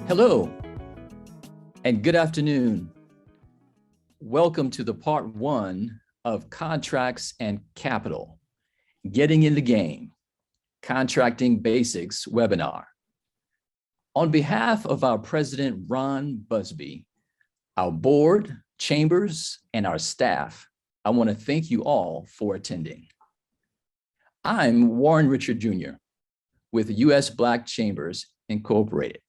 Hello, and good afternoon. Welcome to the part one of Contracts and Capital, Getting in the Game, Contracting Basics webinar. On behalf of our president, Ron Busby, our board, chambers, and our staff, I want to thank you all for attending. I'm Warren Richard Jr. with U.S. Black Chambers Incorporated,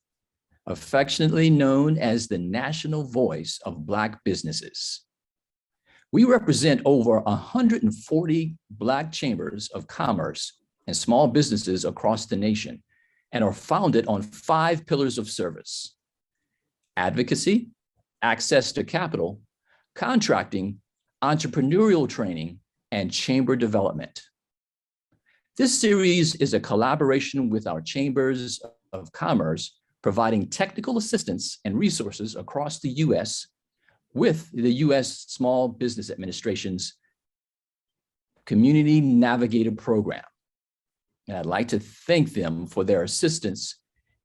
affectionately known as the national voice of Black businesses. We represent over 140 Black chambers of commerce and small businesses across the nation and are founded on 5 pillars of service: advocacy, access to capital, contracting, entrepreneurial training, and chamber development. This series is a collaboration with our chambers of commerce, providing technical assistance and resources across the U.S. with the U.S. Small Business Administration's Community Navigator Program. And I'd like to thank them for their assistance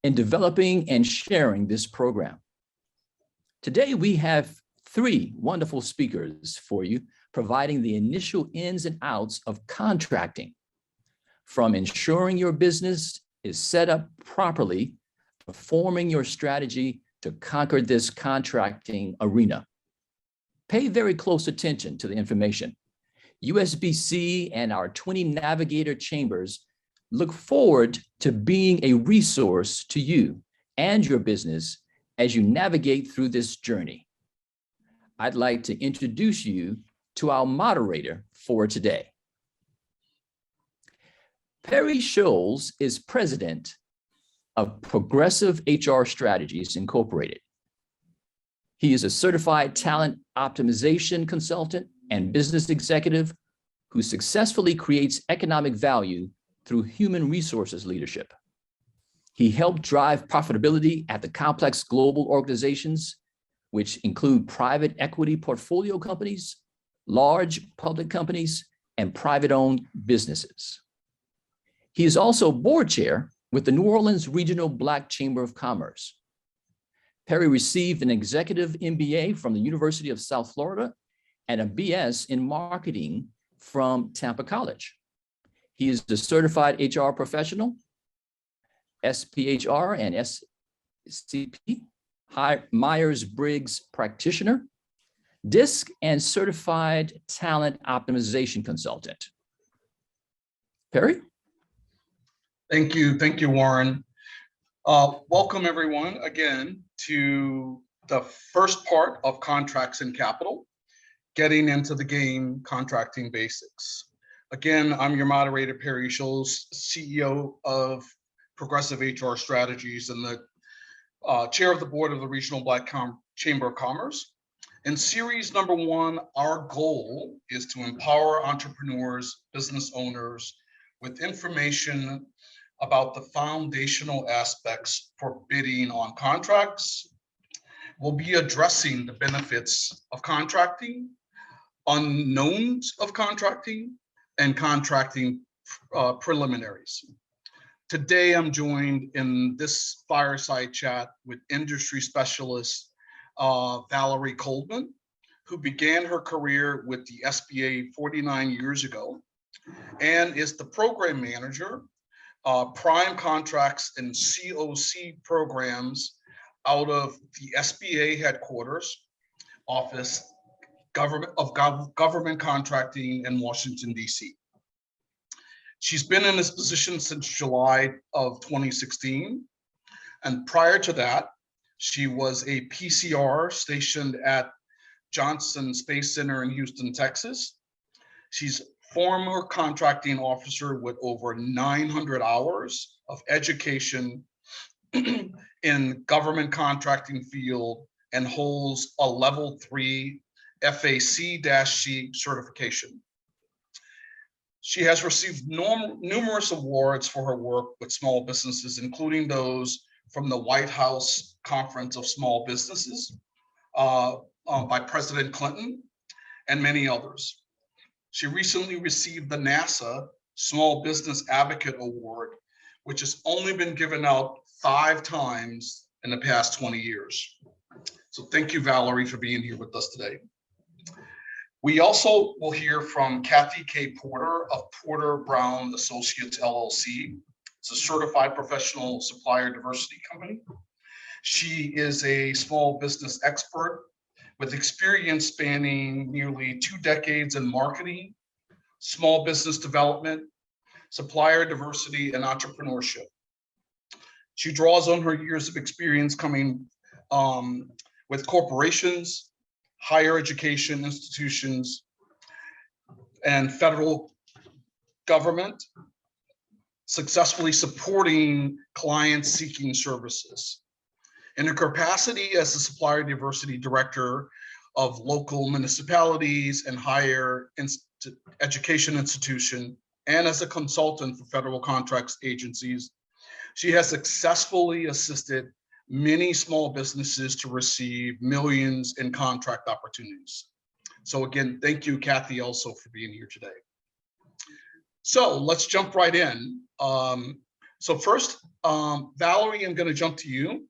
in developing and sharing this program. Today, we have 3 wonderful speakers for you, providing the initial ins and outs of contracting, from ensuring your business is set up properly, forming your strategy to conquer this contracting arena. Pay very close attention to the information. USBC and our 20 Navigator chambers look forward to being a resource to you and your business as you navigate through this journey. I'd like to introduce you to our moderator for today. Perry Sholes is president of Progressive HR Strategies Incorporated. He is a certified talent optimization consultant and business executive who successfully creates economic value through human resources leadership. He helped drive profitability at the complex global organizations, which include private equity portfolio companies, large public companies, and private-owned businesses. He is also board chair with the New Orleans Regional Black Chamber of Commerce. Perry received an executive MBA from the University of South Florida and a BS in marketing from Tampa College. He is a certified HR professional, SPHR and SCP, Myers-Briggs practitioner, DISC, and certified talent optimization consultant. Perry? Thank you, Warren. Welcome everyone again to the first part of Contracts and Capital, Getting into the Game, Contracting Basics. Again, I'm your moderator, Perry Sholes, CEO of Progressive HR Strategies and the chair of the board of the Regional Black Chamber of Commerce. In series number 1, our goal is to empower entrepreneurs, business owners with information about the foundational aspects for bidding on contracts. We'll be addressing the benefits of contracting, unknowns of contracting, and contracting preliminaries. Today, I'm joined in this fireside chat with industry specialist Valerie Coleman, who began her career with the SBA 49 years ago and is the program manager, prime contracts and COC programs out of the SBA headquarters office government contracting in Washington, D.C. She's been in this position since July of 2016. And prior to that, she was a PCR stationed at Johnson Space Center in Houston, Texas. She's former contracting officer with over 900 hours of education in government contracting field and holds a level 3 FAC-C certification. She has received numerous awards for her work with small businesses, including those from the White House Conference of Small Businesses by President Clinton and many others. She recently received the NASA Small Business Advocate Award, which has only been given out 5 times in the past 20 years. So thank you, Valerie, for being here with us today. We also will hear from Kathey K. Porter of Porter Brown Associates, LLC. It's a certified professional supplier diversity company. She is a small business expert with experience spanning nearly 2 decades in marketing, small business development, supplier diversity, and entrepreneurship. She draws on her years of experience coming with corporations, higher education institutions, and federal government, successfully supporting clients seeking services. In her capacity as the Supplier Diversity Director of local municipalities and higher education institution, and as a consultant for federal contracts agencies, she has successfully assisted many small businesses to receive millions in contract opportunities. So again, thank you, Kathey, also for being here today. So let's jump right in. So first, Valerie, I'm going to jump to you.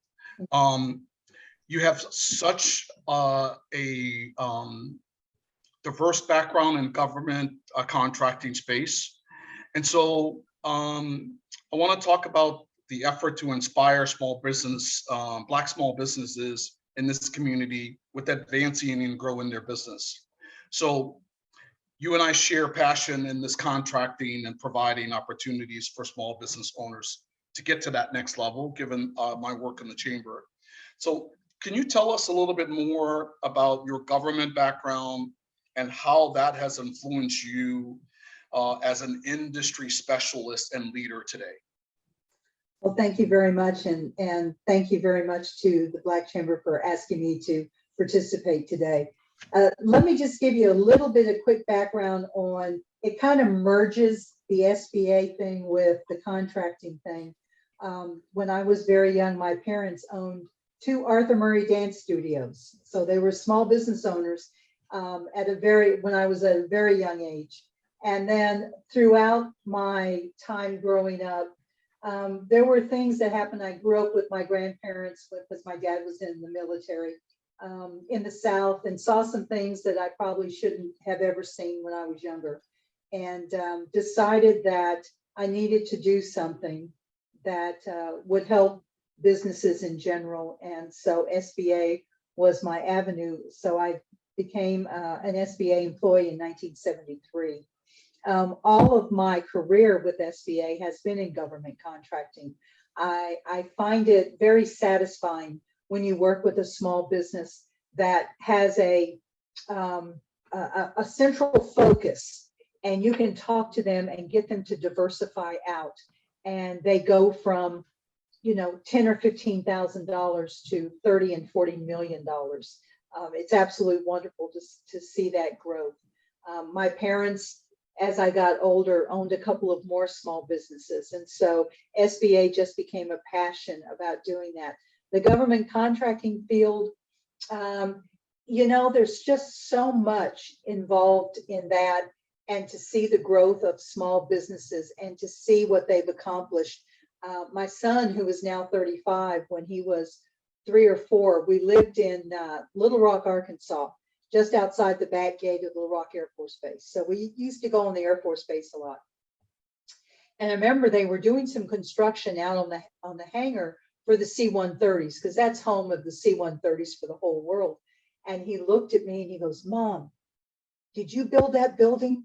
You have such a diverse background in government contracting space. And so I want to talk about the effort to inspire small business, Black small businesses in this community with advancing and growing their business. So you and I share passion in this contracting and providing opportunities for small business owners to get to that next level, given my work in the chamber. So can you tell us a little bit more about your government background and how that has influenced you as an industry specialist and leader today? Well, thank you very much. And thank you very much to the Black Chamber for asking me to participate today. Let me just give you a little bit of quick background on, it kind of merges the SBA thing with the contracting thing. When I was very young, my parents owned 2 Arthur Murray dance studios. So they were small business owners when I was at a very young age. And then throughout my time growing up, there were things that happened. I grew up with my grandparents because my dad was in the military in the South, and saw some things that I probably shouldn't have ever seen when I was younger, and decided that I needed to do something that would help businesses in general. And so SBA was my avenue. So I became an SBA employee in 1973. All of my career with SBA has been in government contracting. I find it very satisfying when you work with a small business that has a central focus, and you can talk to them and get them to diversify out, and they go from, you know, $10,000 or $15,000 to $30 and $40 million. It's absolutely wonderful to see that growth. My parents, as I got older, owned a couple of more small businesses, and so SBA just became a passion about doing that. The government contracting field, you know, there's just so much involved in that, and to see the growth of small businesses and to see what they've accomplished. My son, who is now 35, when he was 3 or 4, we lived in Little Rock, Arkansas, just outside the back gate of Little Rock Air Force Base. So we used to go on the Air Force Base a lot. And I remember they were doing some construction out on the hangar for the C-130s, because that's home of the C-130s for the whole world. And he looked at me and he goes, "Mom, did you build that building?"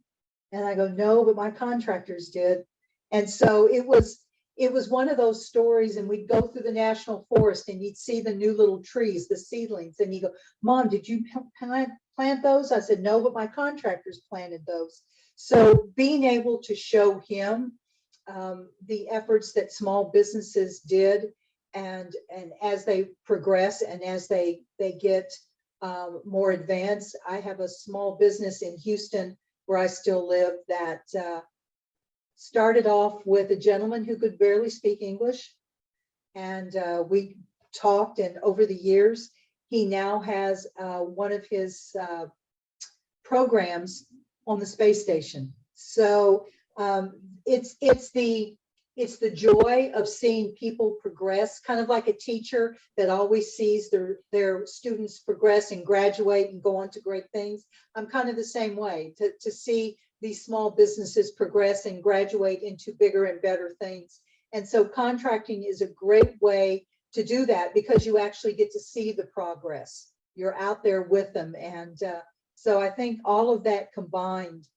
And I go, "No, but my contractors did." And so it was one of those stories, and we'd go through the national forest and you'd see the new little trees, the seedlings, and you go, "Mom, did you plant those?" I said, "No, but my contractors planted those." So being able to show him the efforts that small businesses did, and as they progress and as they get more advanced. I have a small business in Houston where I still live that started off with a gentleman who could barely speak English, and we talked, and over the years he now has one of his programs on the space station. So it's It's the joy of seeing people progress, kind of like a teacher that always sees their students progress and graduate and go on to great things. I'm kind of the same way, to see these small businesses progress and graduate into bigger and better things. And so contracting is a great way to do that because you actually get to see the progress. You're out there with them. And so I think all of that combined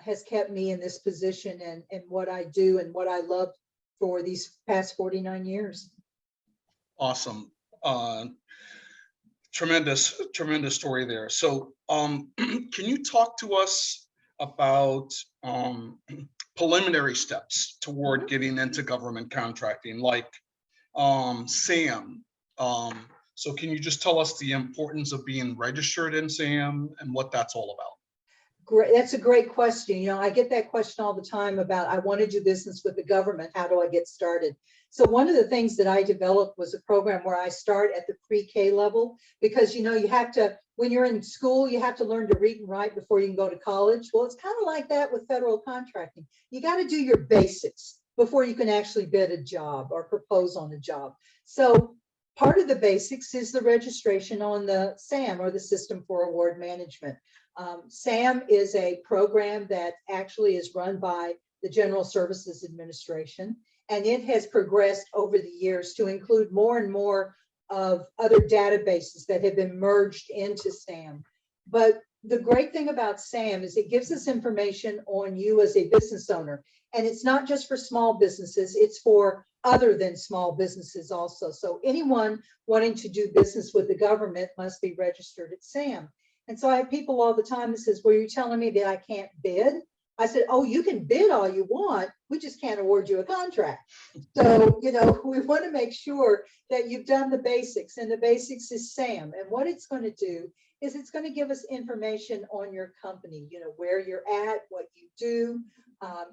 has kept me in this position and what I do and what I love for these past 49 years. Awesome. Tremendous story there. So can you talk to us about preliminary steps toward getting into government contracting, like SAM? So can you just tell us the importance of being registered in SAM and what that's all about? Great. That's a great question. You know, I get that question all the time about, I want to do business with the government. How do I get started? So one of the things that I developed was a program where I start at the pre-K level, because, you know, you have to, when you're in school, you have to learn to read and write before you can go to college. Well, it's kind of like that with federal contracting. You got to do your basics before you can actually bid a job or propose on a job. So part of the basics is the registration on the SAM, or the System for Award Management. SAM is a program that actually is run by the General Services Administration, and it has progressed over the years to include more and more of other databases that have been merged into SAM. But the great thing about SAM is it gives us information on you as a business owner, and it's not just for small businesses, it's for other than small businesses also. So anyone wanting to do business with the government must be registered at SAM. And so I have people all the time that says, well, you're telling me that I can't bid? I said, oh, you can bid all you want. We just can't award you a contract. So, you know, we want to make sure that you've done the basics, and the basics is SAM. And what it's going to do is it's going to give us information on your company, you know, where you're at, what you do,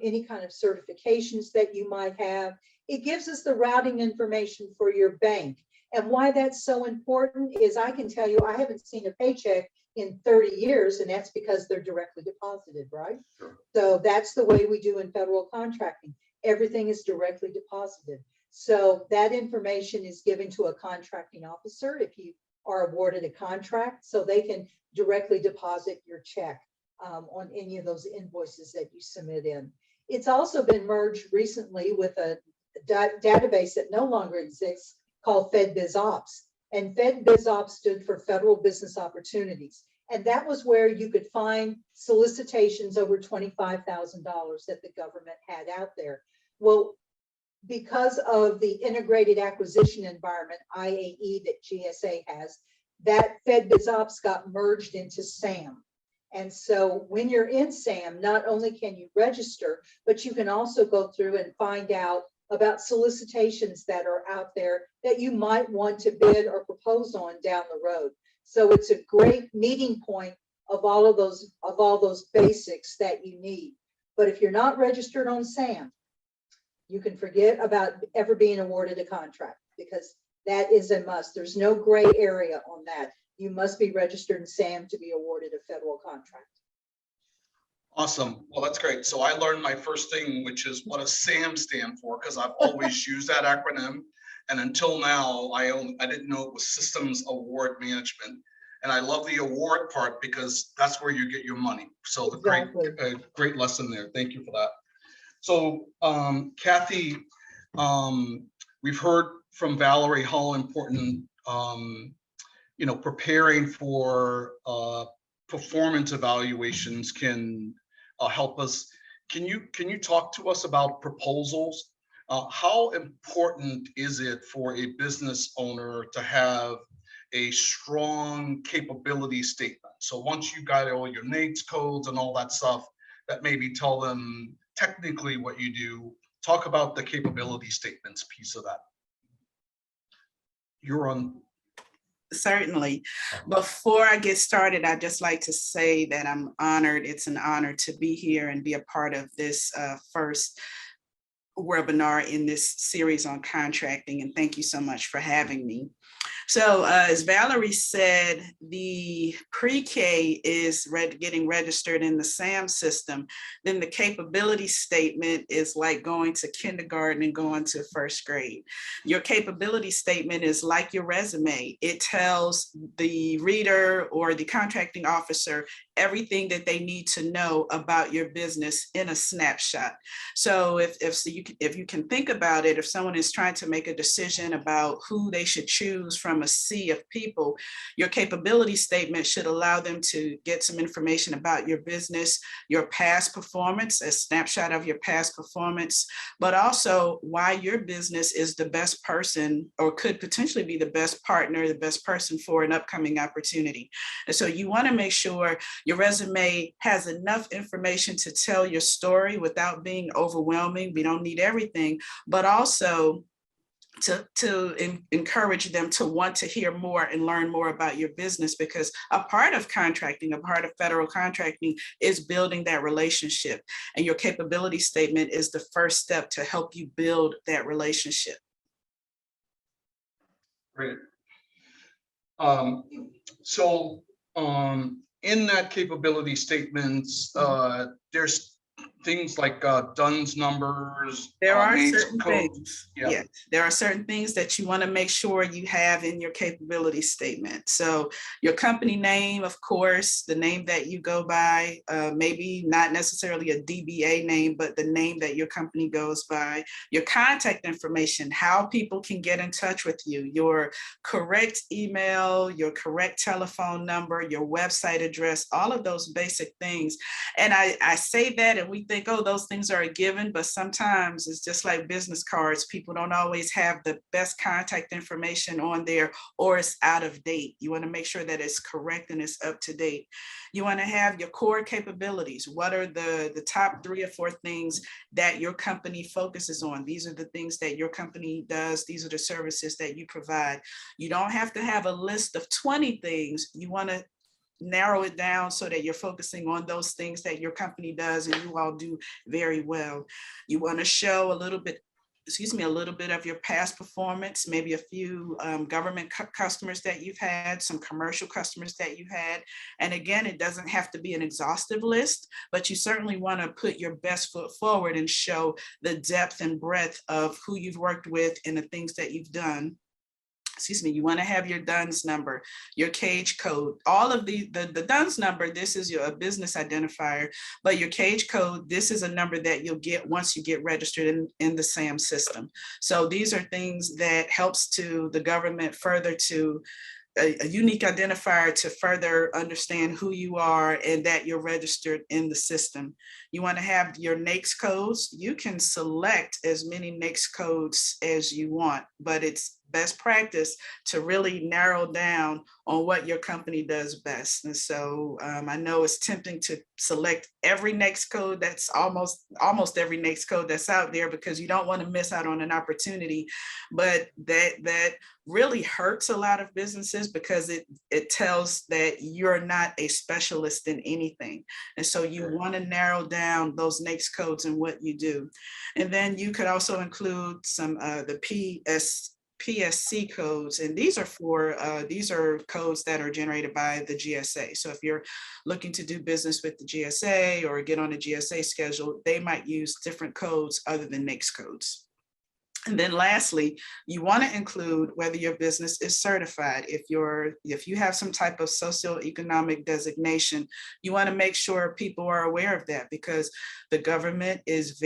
any kind of certifications that you might have. It gives us the routing information for your bank. And why that's so important is, I can tell you, I haven't seen a paycheck in 30 years, and that's because they're directly deposited, right? Sure. So that's the way we do in federal contracting. Everything is directly deposited. So that information is given to a contracting officer if you are awarded a contract, so they can directly deposit your check on any of those invoices that you submit in. It's also been merged recently with a database that no longer exists called FedBizOps. And FedBizOps stood for Federal Business Opportunities. And that was where you could find solicitations over $25,000 that the government had out there. Well, because of the integrated acquisition environment, IAE, that GSA has, that FedBizOps got merged into SAM. And so when you're in SAM, not only can you register, but you can also go through and find out about solicitations that are out there that you might want to bid or propose on down the road. So it's a great meeting point of all those basics that you need. But if you're not registered on SAM, you can forget about ever being awarded a contract, because that is a must. There's no gray area on that. You must be registered in SAM to be awarded a federal contract. Awesome. Well, that's great. So I learned my first thing, which is what does SAM stand for, because I've always used that acronym. And until now, I didn't know it was Systems Award Management. And I love the award part because that's where you get your money. So Exactly. great lesson there. Thank you for that. So Kathey, we've heard from Valerie how important preparing for performance evaluations can help us. Can you talk to us about proposals? How important is it for a business owner to have a strong capability statement? So once you got all your NAICS codes and all that stuff, that maybe tell them technically what you do. Talk about the capability statements piece of that. You're on. Certainly. Before I get started, I'd just like to say that I'm honored. It's an honor to be here and be a part of this first webinar in this series on contracting, and thank you so much for having me. So as Valerie said, the pre-K is getting registered in the SAM system. Then the capability statement is like going to kindergarten and going to first grade. Your capability statement is like your resume. It tells the reader or the contracting officer everything that they need to know about your business in a snapshot. So if you can think about it, if someone is trying to make a decision about who they should choose from a sea of people, your capability statement should allow them to get some information about your business, your past performance, a snapshot of your past performance, but also why your business is the best person or could potentially be the best partner, the best person for an upcoming opportunity. And so you want to make sure your resume has enough information to tell your story without being overwhelming. We don't need everything, but also to encourage them to want to hear more and learn more about your business, because a part of contracting, a part of federal contracting is building that relationship. And your capability statement is the first step to help you build that relationship. Great. In that capability statements, there's things like DUNS numbers. There are NAICS certain codes. things. Yeah. Yes, there are certain things that you want to make sure you have in your capability statement. So your company name, of course, the name that you go by, maybe not necessarily a DBA name, but the name that your company goes by. Your contact information, how people can get in touch with you, your correct email, your correct telephone number, your website address, all of those basic things. And I say that and we think, oh, those things are a given, but sometimes it's just like business cards. People don't always have the best contact information on there, or it's out of date. You want to make sure that it's correct and it's up to date. You want to have your core capabilities. What are the top 3 or 4 things that your company focuses on? These are the things that your company does. These are the services that you provide. You don't have to have a list of 20 things. You want to narrow it down so that you're focusing on those things that your company does and you all do very well. You want to show a little bit of your past performance, maybe a few government customers that you've had, some commercial customers that you've had. And again, it doesn't have to be an exhaustive list, but you certainly want to put your best foot forward and show the depth and breadth of who you've worked with and the things that you've done. You want to have your DUNS number, your cage code, all of the DUNS number. This is your business identifier, but your cage code, this is a number that you'll get once you get registered in the SAM system. So these are things that helps to the government further to a unique identifier to further understand who you are and that you're registered in the system. You want to have your NAICS codes. You can select as many NAICS codes as you want, but it's best practice to really narrow down on what your company does best. And so I know it's tempting to select every NAICS code. That's almost every NAICS code that's out there, because you don't want to miss out on an opportunity. But that really hurts a lot of businesses, because it tells that you're not a specialist in anything. And so you want to narrow down those NAICS codes and what you do. And then you could also include some the PSC codes, and these are codes that are generated by the GSA. So if you're looking to do business with the GSA or get on a GSA schedule, they might use different codes other than NAICS codes. And then lastly, you want to include whether your business is certified. If you have some type of socioeconomic designation, you want to make sure people are aware of that, because the government is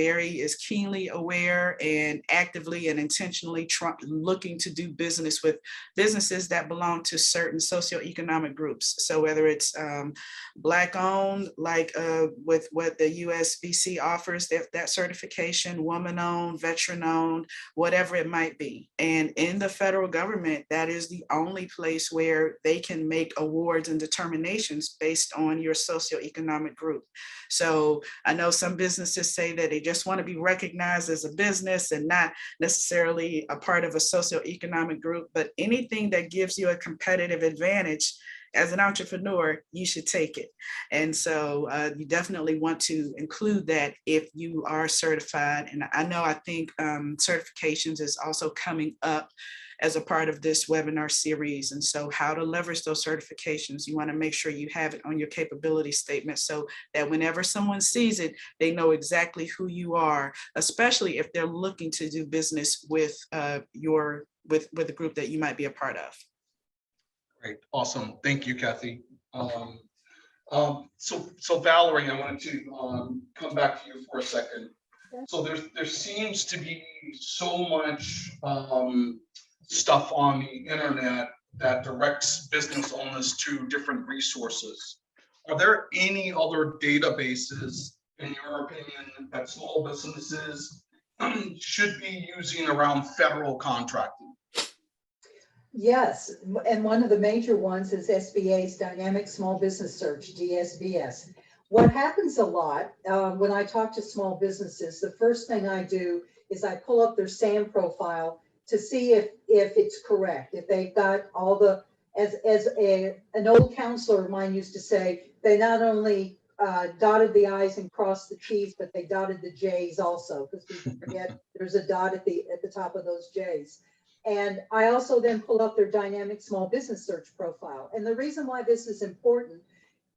keenly aware and actively and intentionally looking to do business with businesses that belong to certain socioeconomic groups. So whether it's Black owned, like with what the USVC offers, that certification, woman owned, veteran owned, whatever it might be. And in the federal government, that is the only place where they can make awards and determinations based on your socioeconomic group. So I know some businesses say that they just want to be recognized as a business and not necessarily a part of a socioeconomic group, but anything that gives you a competitive advantage as an entrepreneur, you should take it. And so you definitely want to include that if you are certified. And I think certifications is also coming up as a part of this webinar series. And so how to leverage those certifications, you want to make sure you have it on your capability statement so that whenever someone sees it, they know exactly who you are, especially if they're looking to do business with with the group that you might be a part of. Great, awesome. Thank you, Kathey. So Valerie, I wanted to come back to you for a second. So there seems to be so much stuff on the internet that directs business owners to different resources. Are there any other databases, in your opinion, that small businesses should be using around federal contracting? Yes, and one of the major ones is SBA's Dynamic Small Business Search, DSBS. What happens a lot when I talk to small businesses, the first thing I do is I pull up their SAM profile to see if it's correct, if they've got all the, an old counselor of mine used to say, they not only dotted the I's and crossed the T's, but they dotted the J's also, because we forget there's a dot at the top of those J's. And I also then pull up their Dynamic Small Business Search profile. And the reason why this is important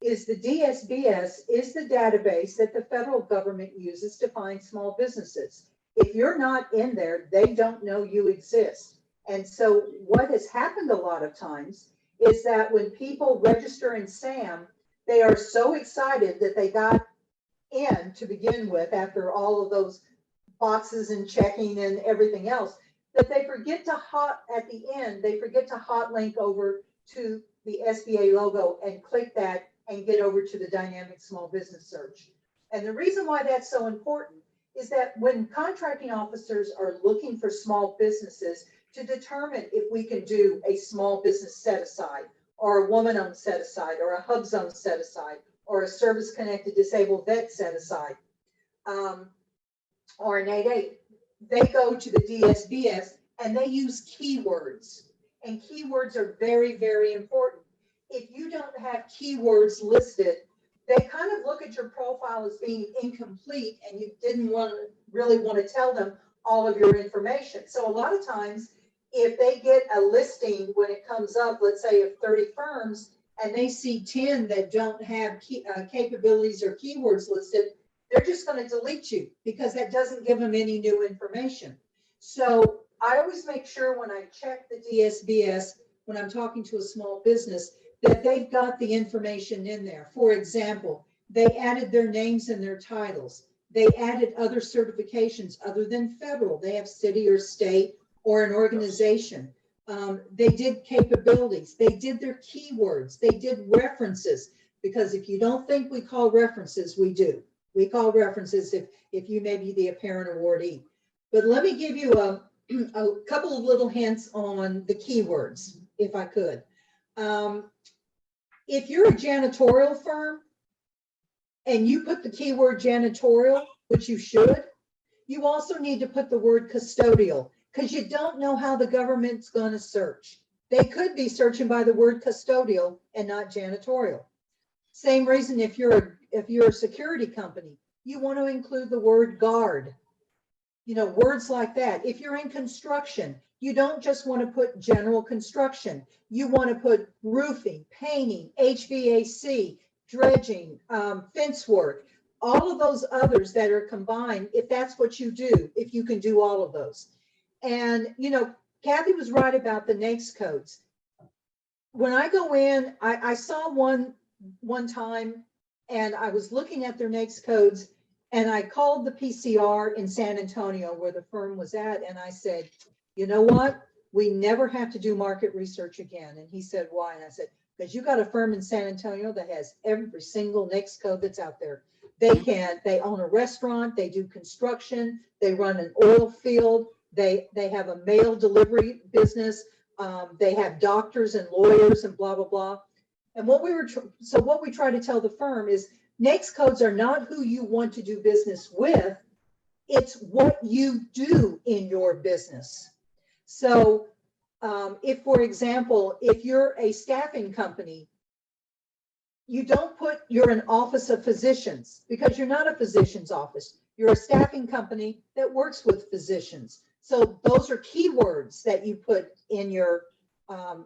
is the DSBS is the database that the federal government uses to find small businesses. If you're not in there, they don't know you exist. And so what has happened a lot of times is that when people register in SAM, they are so excited that they got in to begin with after all of those boxes and checking and everything else, that they forget to at the end, they forget to hot link over to the SBA logo and click that and get over to the Dynamic Small Business Search. And the reason why that's so important is that when contracting officers are looking for small businesses to determine if we can do a small business set aside, or a woman-owned set aside, or a hub zone set aside, or a service-connected disabled vet set aside, or an 8-8, they go to the DSBS and they use keywords. And keywords are very, very important. If you don't have keywords listed, they kind of look at your profile as being incomplete and you didn't really want to tell them all of your information. So a lot of times, if they get a listing when it comes up, let's say of 30 firms, and they see 10 that don't have capabilities or keywords listed, they're just going to delete you because that doesn't give them any new information. So I always make sure when I check the DSBS, when I'm talking to a small business, that they've got the information in there. For example, they added their names and their titles. They added other certifications other than federal. They have city or state or an organization. They did capabilities. They did their keywords. They did references, because if you don't think we call references, we do. We call references if you may be the apparent awardee. But let me give you a couple of little hints on the keywords, if I could. If you're a janitorial firm and you put the keyword janitorial, which you should, you also need to put the word custodial, because you don't know how the government's going to search. They could be searching by the word custodial and not janitorial. Same reason if you're a security company, you want to include the word guard, words like that. If you're in construction, you don't just want to put general construction. You want to put roofing, painting, HVAC, dredging, fence work, all of those others that are combined, if that's what you do, if you can do all of those. And, Kathey was right about the NAICS codes. When I go in, I saw one time, and I was looking at their NAICS codes, and I called the PCR in San Antonio where the firm was at, and I said, you know what? We never have to do market research again. And he said, why? And I said, because you got a firm in San Antonio that has every single NAICS code that's out there. They own a restaurant, they do construction, they run an oil field, they have a mail delivery business, they have doctors and lawyers and blah, blah, blah. And what we try to tell the firm is NAICS codes are not who you want to do business with, it's what you do in your business. So if, for example, if you're a staffing company You don't put you're an office of physicians, because you're not a physician's office. You're a staffing company that works with physicians. So those are keywords that you put in your,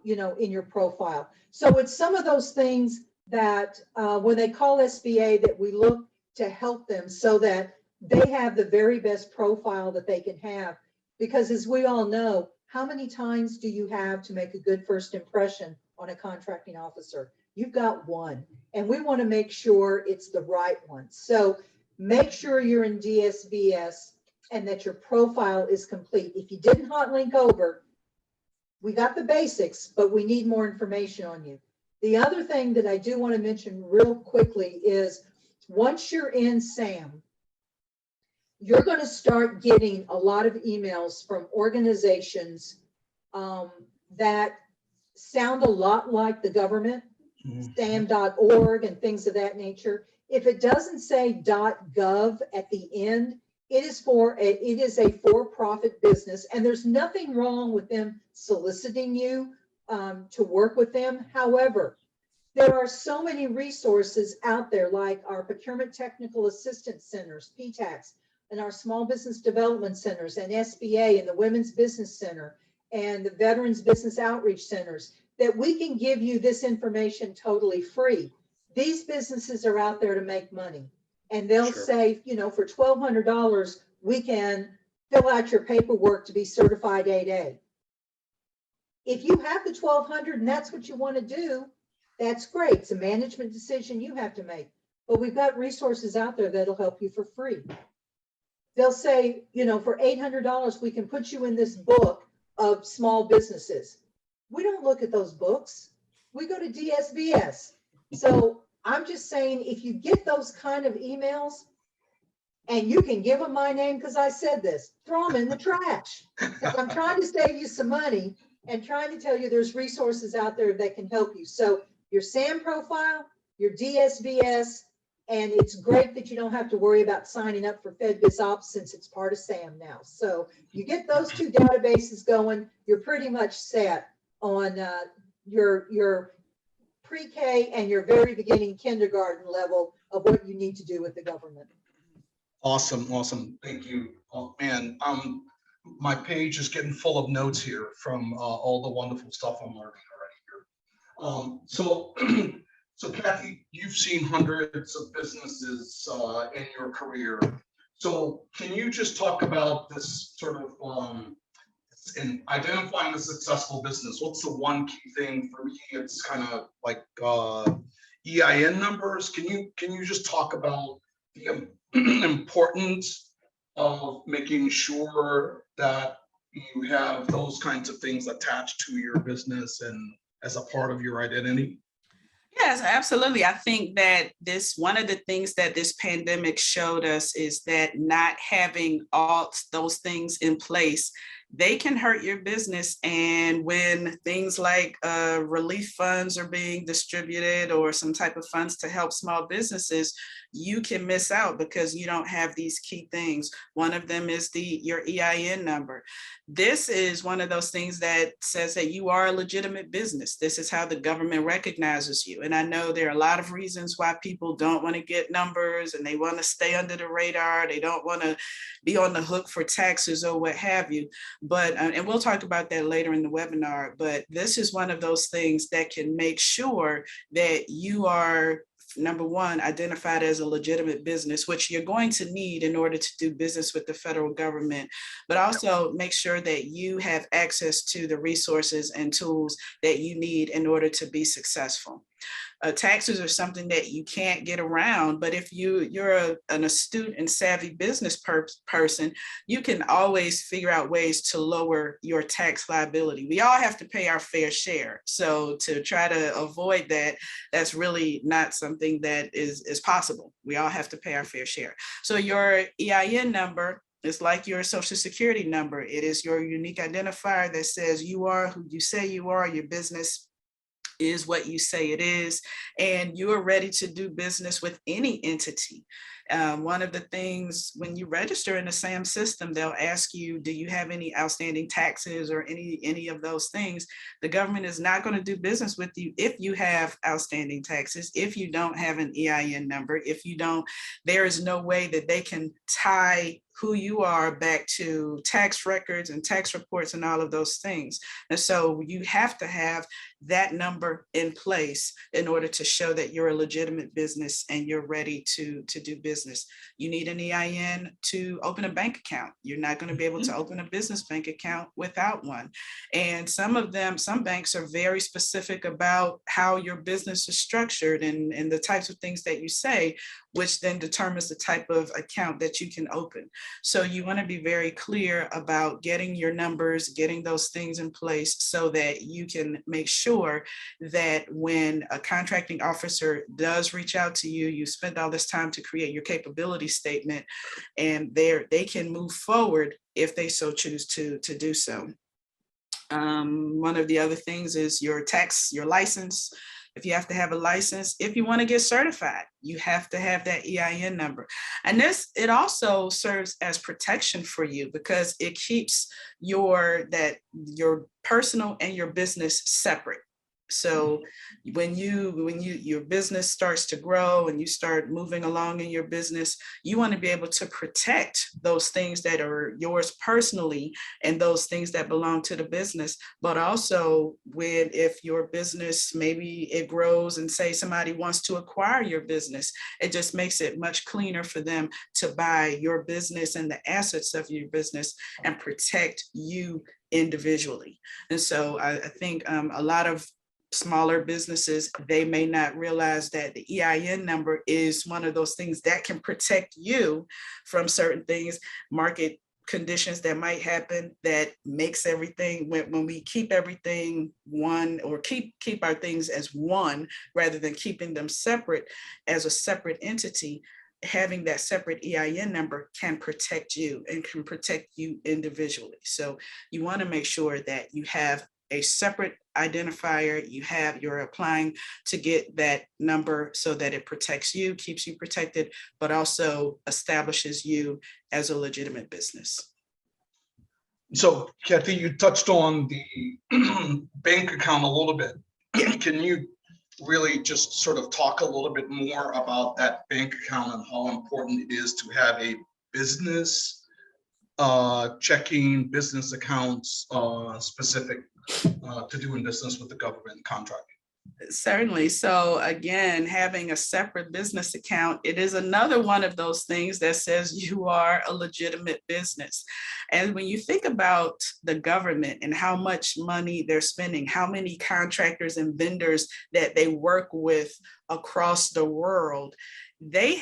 in your profile. So it's some of those things that when they call SBA, that we look to help them so that they have the very best profile that they can have. Because as we all know, how many times do you have to make a good first impression on a contracting officer? You've got one, and we want to make sure it's the right one. So make sure you're in DSBS and that your profile is complete. If you didn't hot link over, we got the basics, but we need more information on you. The other thing that I do want to mention real quickly is once you're in SAM, you're going to start getting a lot of emails from organizations that sound a lot like the government, SAM.org and things of that nature. If it doesn't say .gov at the end, it is a for-profit business, and there's nothing wrong with them soliciting you to work with them. However, there are so many resources out there, like our Procurement Technical Assistance Centers, PTACs, and our Small Business Development Centers, and SBA, and the Women's Business Center, and the Veterans Business Outreach Centers, that we can give you this information totally free. These businesses are out there to make money, and they'll say, for $1,200, we can fill out your paperwork to be certified 8A. If you have the $1,200 and that's what you want to do, that's great. It's a management decision you have to make, but we've got resources out there that'll help you for free. They'll say, for $800, we can put you in this book of small businesses. We don't look at those books. We go to DSBS. So I'm just saying, if you get those kind of emails, and you can give them my name because I said this, throw them in the trash. Because I'm trying to save you some money and trying to tell you there's resources out there that can help you. So your SAM profile, your DSBS, and it's great that you don't have to worry about signing up for FedBizOps since it's part of SAM now. So you get those two databases going, you're pretty much set on your pre-K and your very beginning kindergarten level of what you need to do with the government. Awesome, awesome. Thank you. Oh, man, my page is getting full of notes here from all the wonderful stuff I'm learning already here. So Kathey, you've seen hundreds of businesses in your career. So can you just talk about this sort of in identifying a successful business? What's the one key thing for me? It's kind of like EIN numbers. Can you just talk about the importance of making sure that you have those kinds of things attached to your business and as a part of your identity? Yes, absolutely. I think that one of the things that this pandemic showed us is that not having all those things in place, they can hurt your business. And when things like relief funds are being distributed or some type of funds to help small businesses, you can miss out because you don't have these key things. One of them is your EIN number. This is one of those things that says that you are a legitimate business. This is how the government recognizes you. And I know there are a lot of reasons why people don't want to get numbers and they want to stay under the radar. They don't want to be on the hook for taxes or what have you. But, and we'll talk about that later in the webinar, but this is one of those things that can make sure that you are, number one, identified as a legitimate business, which you're going to need in order to do business with the federal government, but also make sure that you have access to the resources and tools that you need in order to be successful. Taxes are something that you can't get around, but if you're an astute and savvy business person, you can always figure out ways to lower your tax liability. We all have to pay our fair share. So to try to avoid that, that's really not something that is possible. We all have to pay our fair share. So your EIN number is like your social security number. It is your unique identifier that says you are who you say you are, your business is what you say it is, and you are ready to do business with any entity. One of the things when you register in the SAM system, they'll ask you, do you have any outstanding taxes or any of those things? The government is not going to do business with you if you have outstanding taxes, if you don't have an EIN number, if you don't, there is no way that they can tie who you are back to tax records and tax reports and all of those things. And so you have to have that number in place in order to show that you're a legitimate business and you're ready to do business. You need an EIN to open a bank account. You're not going to be able to open a business bank account without one. And some banks are very specific about how your business is structured and the types of things that you say, which then determines the type of account that you can open. So you want to be very clear about getting your numbers, getting those things in place so that you can make sure that when a contracting officer does reach out to you, you spent all this time to create your capability statement, and they can move forward if they so choose to do so. One of the other things is your license. If you have to have a license, if you want to get certified, you have to have that EIN number. And it also serves as protection for you because it keeps your personal and your business separate. So when your business starts to grow and you start moving along in your business, you want to be able to protect those things that are yours personally and those things that belong to the business. But also if your business, maybe it grows and say somebody wants to acquire your business, it just makes it much cleaner for them to buy your business and the assets of your business and protect you individually. And so I think a lot of smaller businesses, they may not realize that the EIN number is one of those things that can protect you from certain things, market conditions that might happen that makes everything, when we keep everything one or keep our things as one rather than keeping them separate as a separate entity, having that separate EIN number can protect you and can protect you individually. So you want to make sure that you have a separate identifier, you're applying to get that number so that it protects you, keeps you protected, but also establishes you as a legitimate business. So Kathey, you touched on the bank account a little bit. Can you really just sort of talk a little bit more about that bank account and how important it is to have a business checking, business accounts specific to doing business with the government contracting? Certainly. So again, having a separate business account, it is another one of those things that says you are a legitimate business. And when you think about the government and how much money they're spending, how many contractors and vendors that they work with across the world, there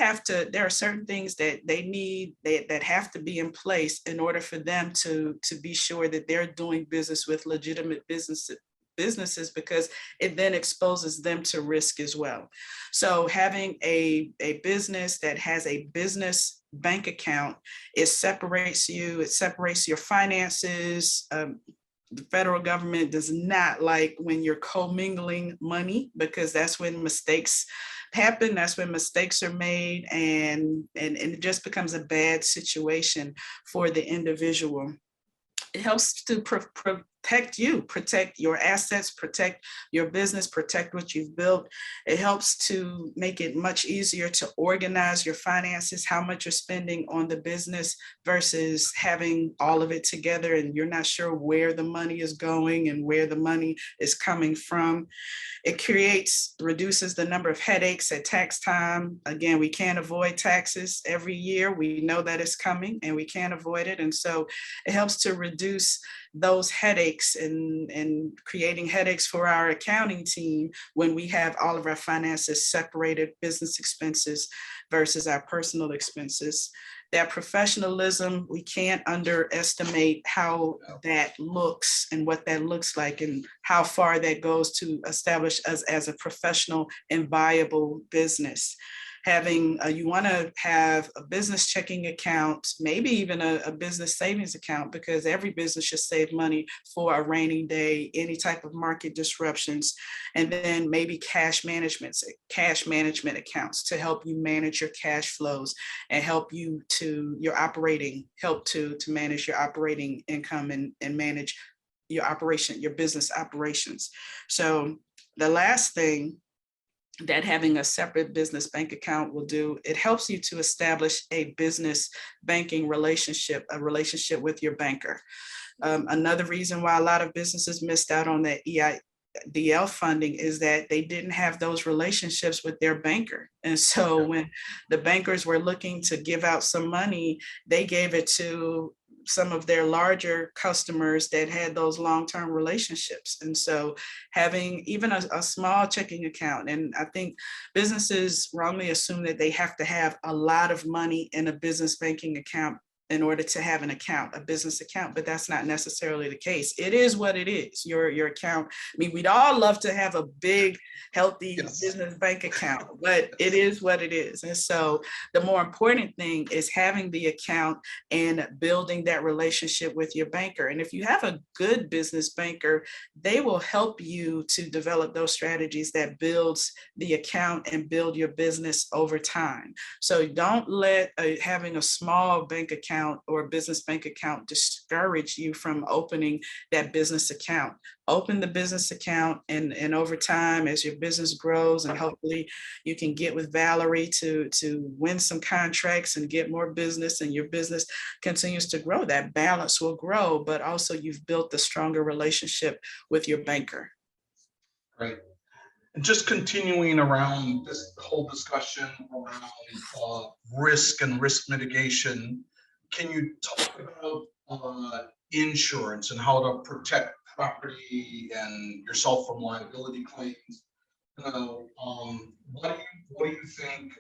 are certain things that they need that have to be in place in order for them to be sure that they're doing business with legitimate businesses, because it then exposes them to risk as well. So having a business that has a business bank account, it separates your finances. The federal government does not like when you're commingling money, because that's when mistakes happen, that's when mistakes are made, and it just becomes a bad situation for the individual. It helps to protect your assets, protect your business, protect what you've built. It helps to make it much easier to organize your finances, how much you're spending on the business versus having all of it together and you're not sure where the money is going and where the money is coming from. It reduces the number of headaches at tax time. Again, we can't avoid taxes every year. We know that it's coming and we can't avoid it. And so it helps to reduce those headaches and creating headaches for our accounting team when we have all of our finances separated, business expenses versus our personal expenses. That professionalism, we can't underestimate how that looks and what that looks like and how far that goes to establish us as a professional and viable business. you want to have a business checking account, maybe even a business savings account, because every business should save money for a rainy day, any type of market disruptions, and then maybe cash management accounts to help you manage your cash flows and help you to manage your operating income and manage your business operations. So the last thing that having a separate business bank account will do, it helps you to establish a business banking relationship, a relationship with your banker. Another reason why a lot of businesses missed out on that EIDL funding is that they didn't have those relationships with their banker. And so when the bankers were looking to give out some money, they gave it to some of their larger customers that had those long-term relationships. And so having even a small checking account, and I think businesses wrongly assume that they have to have a lot of money in a business banking account in order to have an account, a business account, but that's not necessarily the case. It is what it is, your account. I mean, we'd all love to have a big, healthy business bank account, but it is what it is. And so the more important thing is having the account and building that relationship with your banker. And if you have a good business banker, they will help you to develop those strategies that builds the account and build your business over time. So don't let having a small bank account or business bank account discourage you from opening that business account. Open the business account, and over time, as your business grows, and hopefully you can get with Valerie to win some contracts and get more business, and your business continues to grow, that balance will grow, but also you've built a stronger relationship with your banker. Right. And just continuing around this whole discussion around risk and risk mitigation, can you talk about insurance and how to protect property and yourself from liability claims? What do you think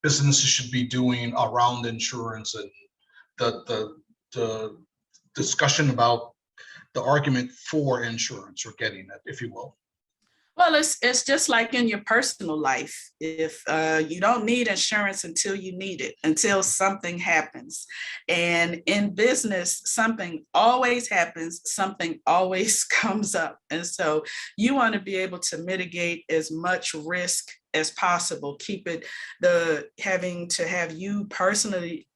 businesses should be doing around insurance, and the discussion about the argument for insurance, or getting it, if you will? Well, it's just like in your personal life. If you don't need insurance until you need it, until something happens. And in business, something always happens, something always comes up. And so you want to be able to mitigate as much risk as possible. Keep it having to have you personally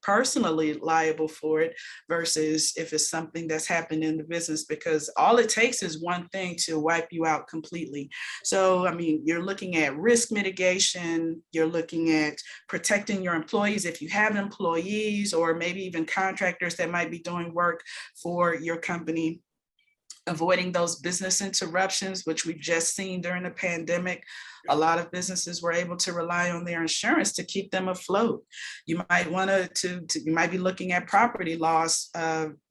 liable for it, versus if it's something that's happened in the business, because all it takes is one thing to wipe you out completely. So, I mean, you're looking at risk mitigation, you're looking at protecting your employees if you have employees, or maybe even contractors that might be doing work for your company. Avoiding those business interruptions, which we've just seen during the pandemic. A lot of businesses were able to rely on their insurance to keep them afloat. You might want you might be looking at property loss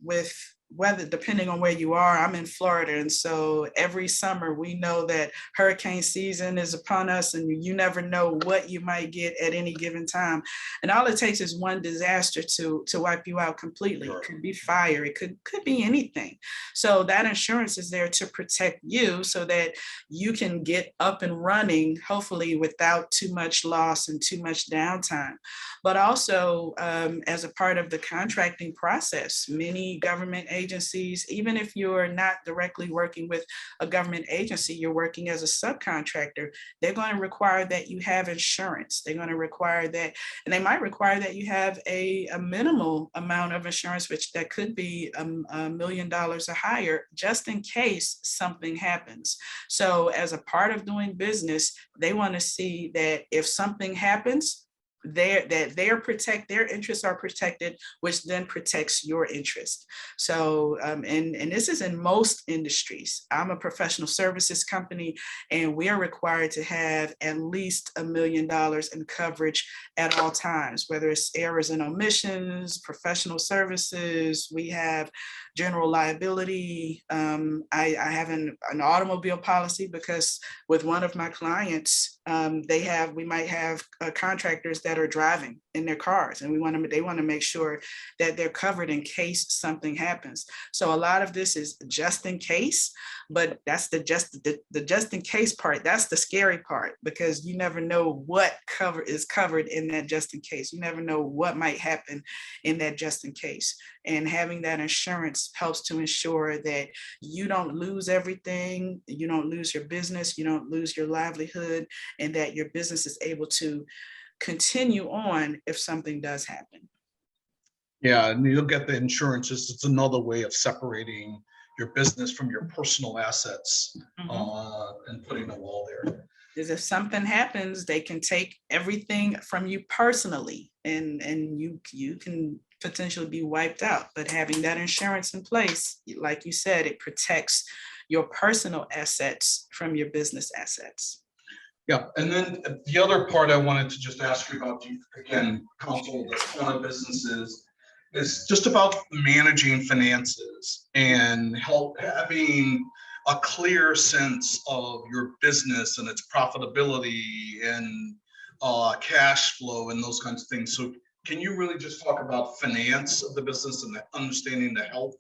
with weather, depending on where you are. I'm in Florida, and so every summer we know that hurricane season is upon us, and you never know what you might get at any given time. And all it takes is one disaster to wipe you out completely. It could be fire, it could be anything. So that insurance is there to protect you so that you can get up and running, hopefully without too much loss and too much downtime. But also, as a part of the contracting process, many government agencies, even if you're not directly working with a government agency, you're working as a subcontractor, they're going to require that you have insurance. They're going to require that, and they might require that you have a minimal amount of insurance, which that could be $1 million or higher, just in case something happens. So as a part of doing business, they want to see that if something happens, their interests are protected, which then protects your interest. So and this is in most industries. I'm a professional services company, and we are required to have at least $1 million in coverage at all times, whether it's errors and omissions, professional services. We have general liability. I have an automobile policy, because with one of my clients, We might have contractors that are driving in their cars, and they want to make sure that they're covered in case something happens. So a lot of this is just in case, but that's the just in case part. That's the scary part, because you never know what is covered in that just in case. You never know what might happen in that just in case. And having that insurance helps to ensure that you don't lose everything, you don't lose your business, you don't lose your livelihood, and that your business is able to continue on if something does happen. Yeah, and you'll get the insurance. It's another way of separating your business from your personal assets, and putting a wall there. Because if something happens, they can take everything from you personally, and you can potentially be wiped out. But having that insurance in place, like you said, it protects your personal assets from your business assets. Yeah, and then the other part I wanted to just ask you about, again, counsel the ton of businesses, is just about managing finances and having a clear sense of your business and its profitability and cash flow and those kinds of things. So can you really just talk about finance of the business and understanding the health,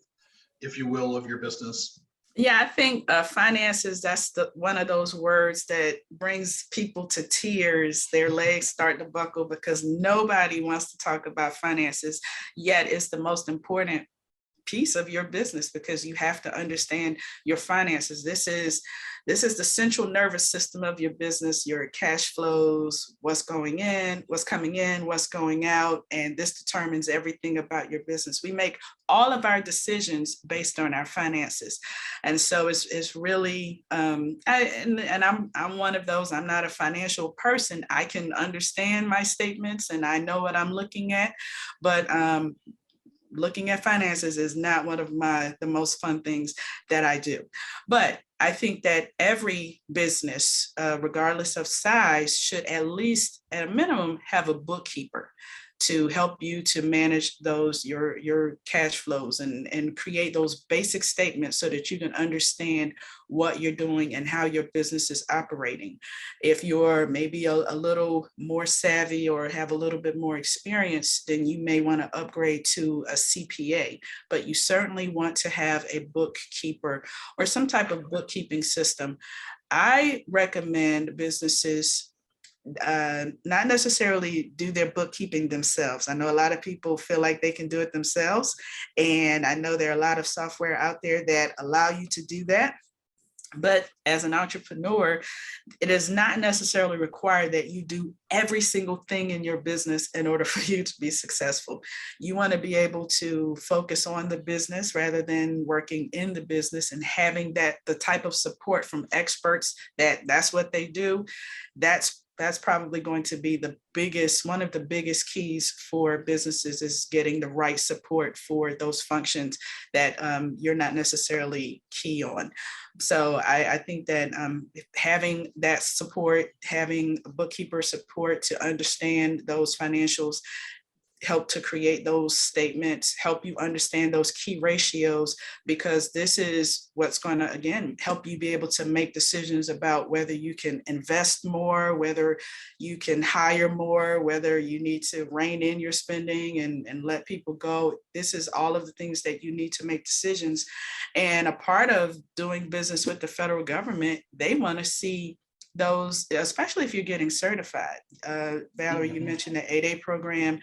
if you will, of your business? Yeah, I think finances, that's one of those words that brings people to tears. Their legs start to buckle because nobody wants to talk about finances, yet it's the most important piece of your business, because you have to understand your finances. This is the central nervous system of your business, your cash flows, what's going in, what's coming in, what's going out, and this determines everything about your business. We make all of our decisions based on our finances, and so it's really I'm one of those. I'm not a financial person. I can understand my statements and I know what I'm looking at, but looking at finances is not one of the most fun things that I do. But I think that every business, regardless of size, should at least, at a minimum, have a bookkeeper to help you to manage your cash flows and create those basic statements so that you can understand what you're doing and how your business is operating. If you're maybe a little more savvy or have a little bit more experience, then you may want to upgrade to a CPA, but you certainly want to have a bookkeeper or some type of bookkeeping system. I recommend businesses not necessarily do their bookkeeping themselves. I know a lot of people feel like they can do it themselves, and I know there are a lot of software out there that allow you to do that. But as an entrepreneur, it is not necessarily required that you do every single thing in your business in order for you to be successful. You want to be able to focus on the business rather than working in the business, and having the type of support from experts that's what they do. That's probably going to be one of the biggest keys for businesses, is getting the right support for those functions that you're not necessarily key on. So I think that having that support, having a bookkeeper support to understand those financials, help to create those statements, help you understand those key ratios, because this is what's going to, again, help you be able to make decisions about whether you can invest more, whether you can hire more, whether you need to rein in your spending and let people go. This is all of the things that you need to make decisions. And a part of doing business with the federal government, they want to see those, especially if you're getting certified. Valerie, you mentioned the 8A program.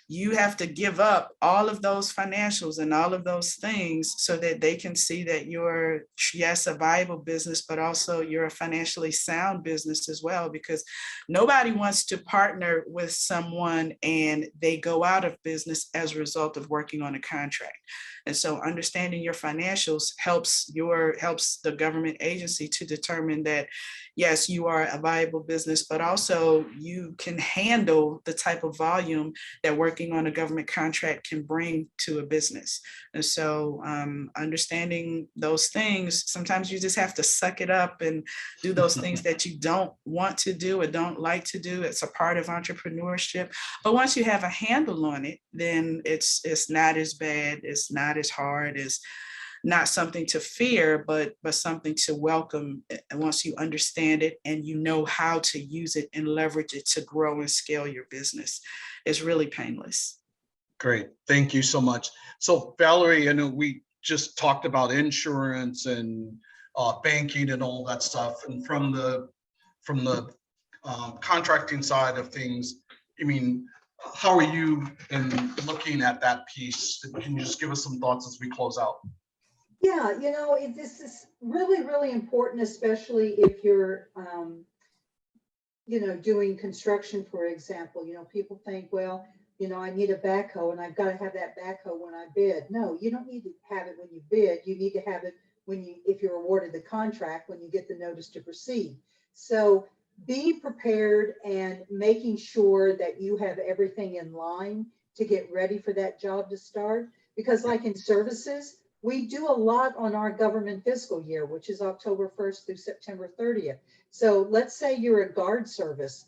You have to give up all of those financials and all of those things so that they can see that you're, yes, a viable business, but also you're a financially sound business as well, because nobody wants to partner with someone and they go out of business as a result of working on a contract. And so understanding your financials helps the government agency to determine that, yes, you are a viable business, but also you can handle the type of volume that working on a government contract can bring to a business. And so understanding those things, sometimes you just have to suck it up and do those things that you don't want to do or don't like to do. It's a part of entrepreneurship. But once you have a handle on it, then it's not as bad, it's not as hard as not something to fear, but something to welcome once you understand it and you know how to use it and leverage it to grow and scale your business. It's really painless. Great, thank you so much. So Valerie, I know we just talked about insurance and banking and all that stuff, and from the contracting side of things, I mean, how are you in looking at that piece? Can you just give us some thoughts as we close out? Yeah, this is really, really important, especially if you're, doing construction, for example. People think, well, I need a backhoe and I've got to have that backhoe when I bid. No, you don't need to have it when you bid. You need to have it if you're awarded the contract, when you get the notice to proceed. So be prepared and making sure that you have everything in line to get ready for that job to start. Because like in services, we do a lot on our government fiscal year, which is October 1st through September 30th. So let's say you're a guard service.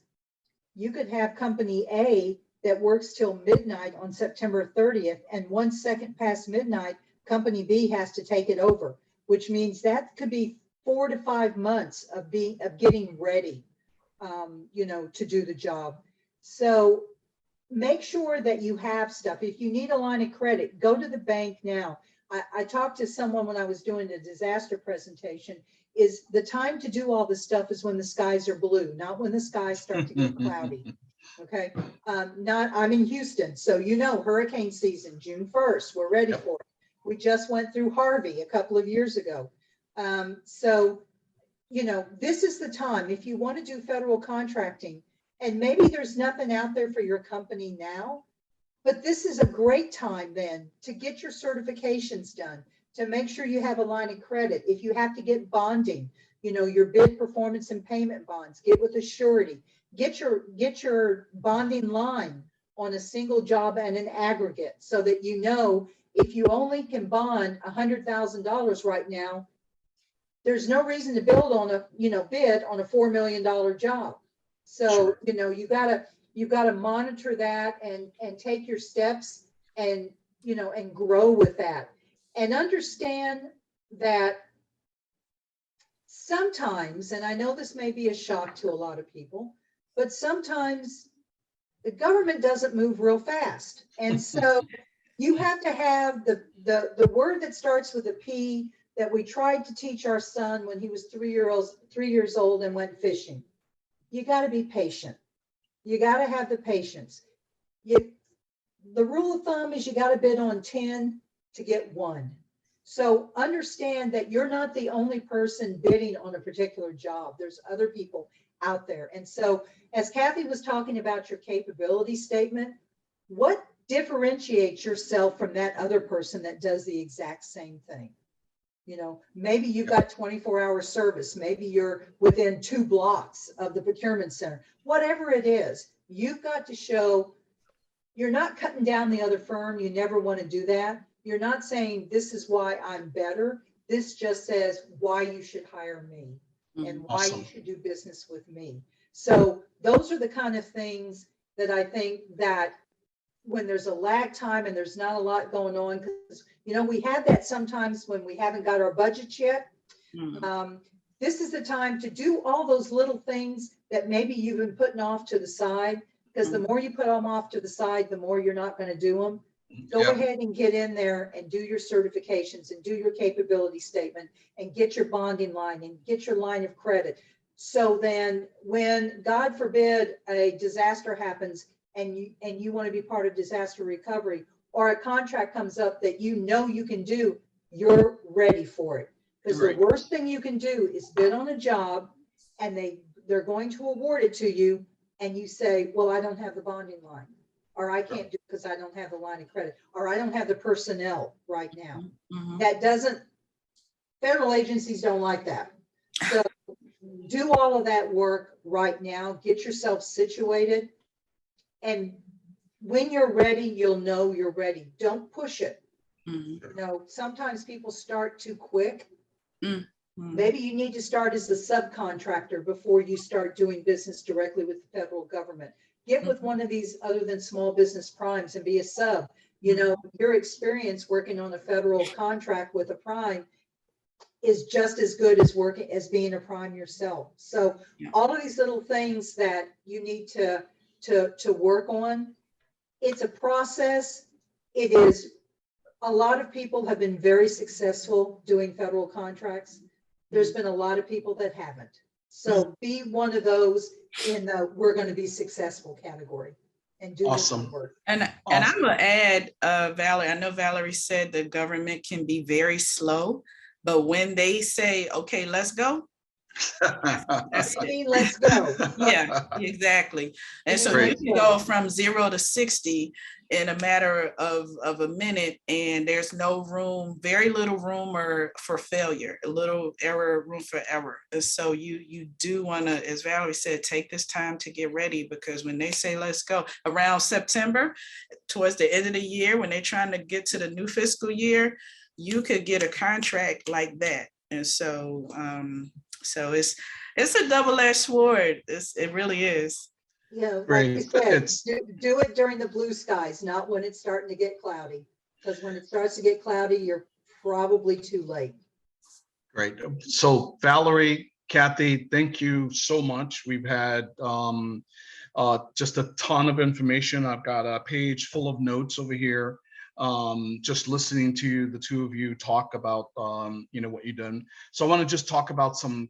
You could have company A that works till midnight on September 30th, and 1 second past midnight, company B has to take it over, which means that could be 4 to 5 months of getting ready, to do the job. So make sure that you have stuff. If you need a line of credit, go to the bank now. I talked to someone when I was doing the disaster presentation, is the time to do all this stuff is when the skies are blue, not when the skies start to get cloudy. Okay. I'm in Houston. So, hurricane season, June 1st, we're ready for it. We just went through Harvey a couple of years ago. So, this is the time if you want to do federal contracting, and maybe there's nothing out there for your company now, but this is a great time then to get your certifications done, to make sure you have a line of credit. If you have to get bonding, your bid performance and payment bonds, get with a surety, get your bonding line on a single job and an aggregate, so that if you only can bond $100,000 right now, there's no reason to bid on a $4 million job. So, Sure. you gotta monitor that and take your steps and grow with that, and understand that sometimes, and I know this may be a shock to a lot of people, but sometimes the government doesn't move real fast. And so you have to have the word that starts with a P that we tried to teach our son when he was 3 years old and went fishing. You got to be patient. You got to have the patience. The rule of thumb is you got to bid on 10 to get 1. So understand that you're not the only person bidding on a particular job. There's other people out there. And so as Kathey was talking about your capability statement, what differentiates yourself from that other person that does the exact same thing? Maybe you've got 24-hour service. Maybe you're within 2 blocks of the procurement center. Whatever it is, you've got to show you're not cutting down the other firm. You never want to do that. You're not saying this is why I'm better. This just says why you should hire me and why you should do business with me. So those are the kind of things that I think that when there's a lag time and there's not a lot going on, because we have that sometimes when we haven't got our budgets yet. This is the time to do all those little things that maybe you've been putting off to the side, because the more you put them off to the side, the more you're not going to do them. Go ahead and get in there and do your certifications and do your capability statement and get your bonding line and get your line of credit. So then when, God forbid, a disaster happens and you want to be part of disaster recovery, or a contract comes up that you can do, you're ready for it. Because the worst thing you can do is bid on a job and they're going to award it to you and you say, well, I don't have the bonding line, or I can't do it because I don't have the line of credit, or I don't have the personnel right now. Federal agencies don't like that. So do all of that work right now, get yourself situated, and when you're ready, you'll know you're ready. Don't push it. Sometimes people start too quick. Maybe you need to start as the subcontractor before you start doing business directly with the federal government. Get with one of these other than small business primes and be a sub. You know, your experience working on a federal contract with a prime is just as good as working as being a prime yourself. So Yeah. all of these little things that you need to work on, it's a process. It is, a lot of people have been very successful doing federal contracts. There's been a lot of people that haven't. So be one of those in the we're going to be successful category and do Awesome. this work. And I'm gonna add, Valerie, I know Valerie said the government can be very slow, but when they say, okay, let's go, that's I it. mean, let's go. Yeah, exactly. And so you Great. can go from 0 to 60 in a matter of a minute, and there's no room, very little room for failure, a little room for error. And so you do want to, as Valerie said, take this time to get ready, because when they say let's go around September, towards the end of the year, when they're trying to get to the new fiscal year, you could get a contract like that. And so so it's a double-edged sword. It really is. Yeah, like Great. you said, It's- do it during the blue skies, not when it's starting to get cloudy. Because when it starts to get cloudy, you're probably too late. Great. So Valerie, Kathey, thank you so much. We've had just a ton of information. I've got a page full of notes over here. Just listening to the two of you talk about you know, what you've done. So I want to just talk about some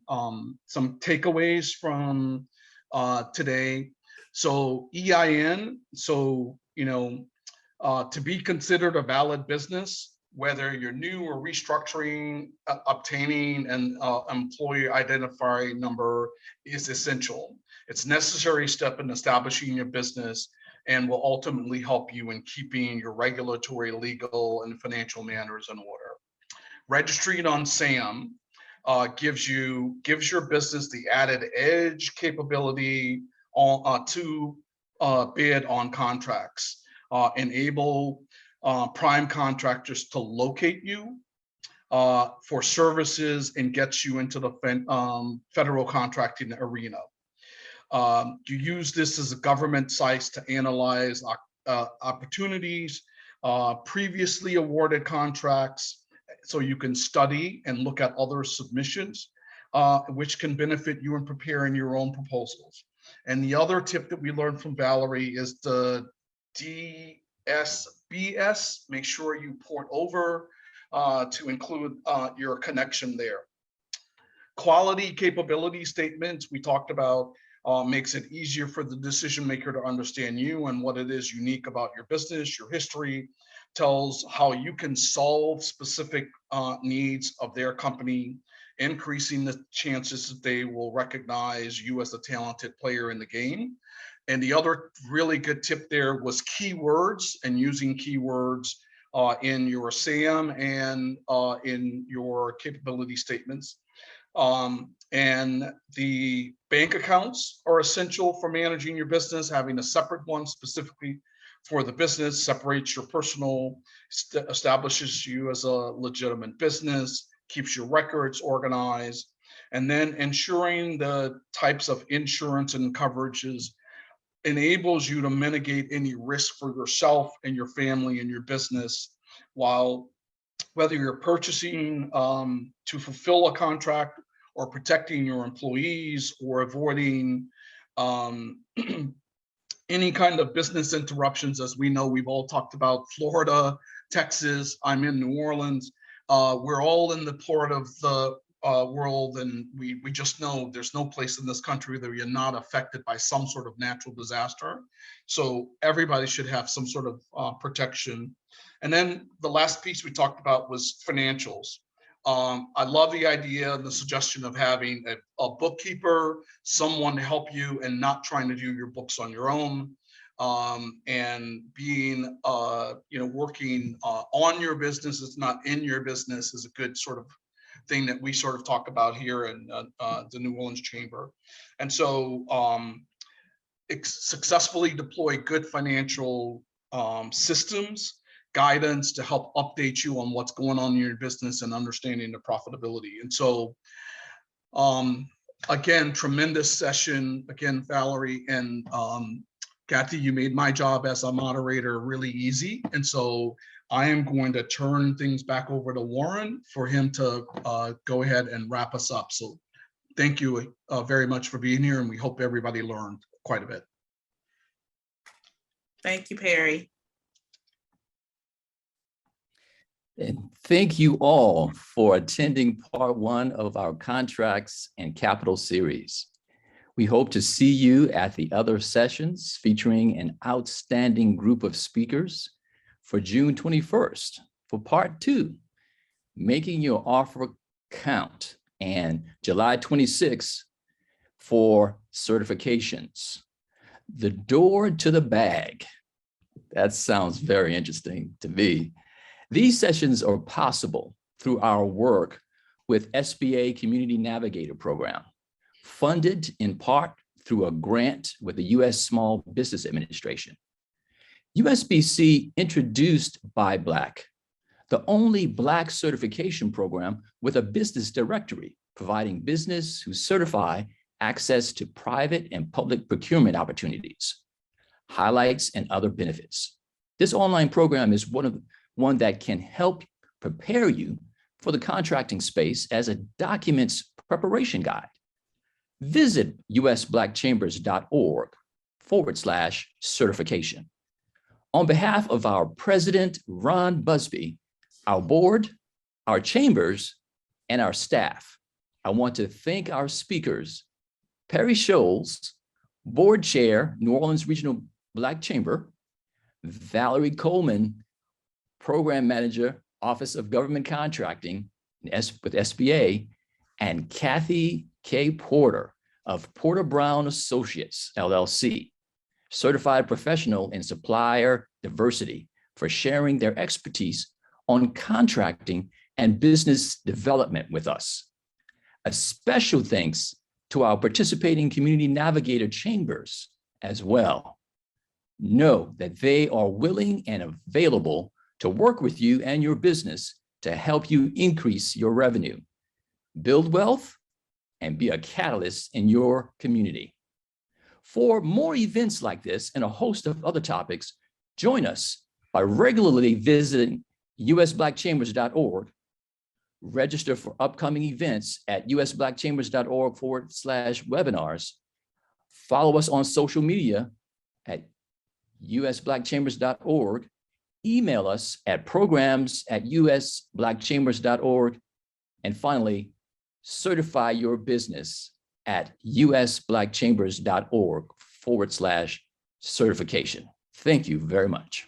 takeaways from today. So EIN, so you know, to be considered a valid business, whether you're new or restructuring, obtaining an employee identifier number is essential. It's a necessary step in establishing your business and will ultimately help you in keeping your regulatory, legal, and financial manners in order. Registering on SAM gives your business the added edge capability to bid on contracts, enable prime contractors to locate you for services, and gets you into the federal contracting arena. You use this as a government site to analyze opportunities, previously awarded contracts, so you can study and look at other submissions, which can benefit you in preparing your own proposals. And the other tip that we learned from Valerie is the DSBS. Make sure you port over to include your connection there. Quality capability statements we talked about makes it easier for the decision maker to understand you and what it is unique about your business. Your history tells how you can solve specific needs of their company, increasing the chances that they will recognize you as a talented player in the game. And the other really good tip there was keywords, and using keywords in your SAM and in your capability statements. And the bank accounts are essential for managing your business. Having a separate one specifically for the business separates your personal, establishes you as a legitimate business, keeps your records organized, and then ensuring the types of insurance and coverages enables you to mitigate any risk for yourself and your family and your business, while whether you're purchasing to fulfill a contract, or protecting your employees, or avoiding any kind of business interruptions. As we know, we've all talked about Florida, Texas, I'm in New Orleans. We're all in the part of the world, and we just know there's no place in this country that you're not affected by some sort of natural disaster. So everybody should have some sort of protection. And then the last piece we talked about was financials. I love the idea and the suggestion of having a bookkeeper, someone to help you, and not trying to do your books on your own, and being, you know, working on your business, it's not in your business, is a good sort of thing that we sort of talk about here in the New Orleans Chamber. And so successfully deploy good financial systems, guidance to help update you on what's going on in your business and understanding the profitability. And so, again, tremendous session, again, Valerie and Kathey, you made my job as a moderator really easy. And so I am going to turn things back over to Warren for him to go ahead and wrap us up. So thank you very much for being here, and we hope everybody learned quite a bit. Thank you, Perry. And thank you all for attending part one of our Contracts and Capital series. We hope to see you at the other sessions featuring an outstanding group of speakers for June 21st for part two, Making Your Offer Count, and July 26th for certifications. The door to the bag. That sounds very interesting to me. These sessions are possible through our work with SBA Community Navigator Program, funded in part through a grant with the U.S. Small Business Administration. USBC introduced Buy Black, the only Black certification program with a business directory, providing business who certify access to private and public procurement opportunities, highlights, and other benefits. This online program is one that can help prepare you for the contracting space as a documents preparation guide. Visit usblackchambers.org/certification. On behalf of our president, Ron Busby, our board, our chambers, and our staff, I want to thank our speakers, Perry Sholes, board chair, New Orleans Regional Black Chamber, Valerie Coleman, program manager, Office of Government Contracting with SBA, and Kathey K. Porter of Porter Brown Associates, LLC, certified professional in supplier diversity, for sharing their expertise on contracting and business development with us. A special thanks to our participating community navigator chambers as well. Know that they are willing and available to work with you and your business to help you increase your revenue, build wealth, and be a catalyst in your community. For more events like this and a host of other topics, join us by regularly visiting usblackchambers.org, register for upcoming events at usblackchambers.org/webinars, follow us on social media at usblackchambers.org, email us at programs@usblackchambers.org, and finally, certify your business at usblackchambers.org/certification. Thank you very much.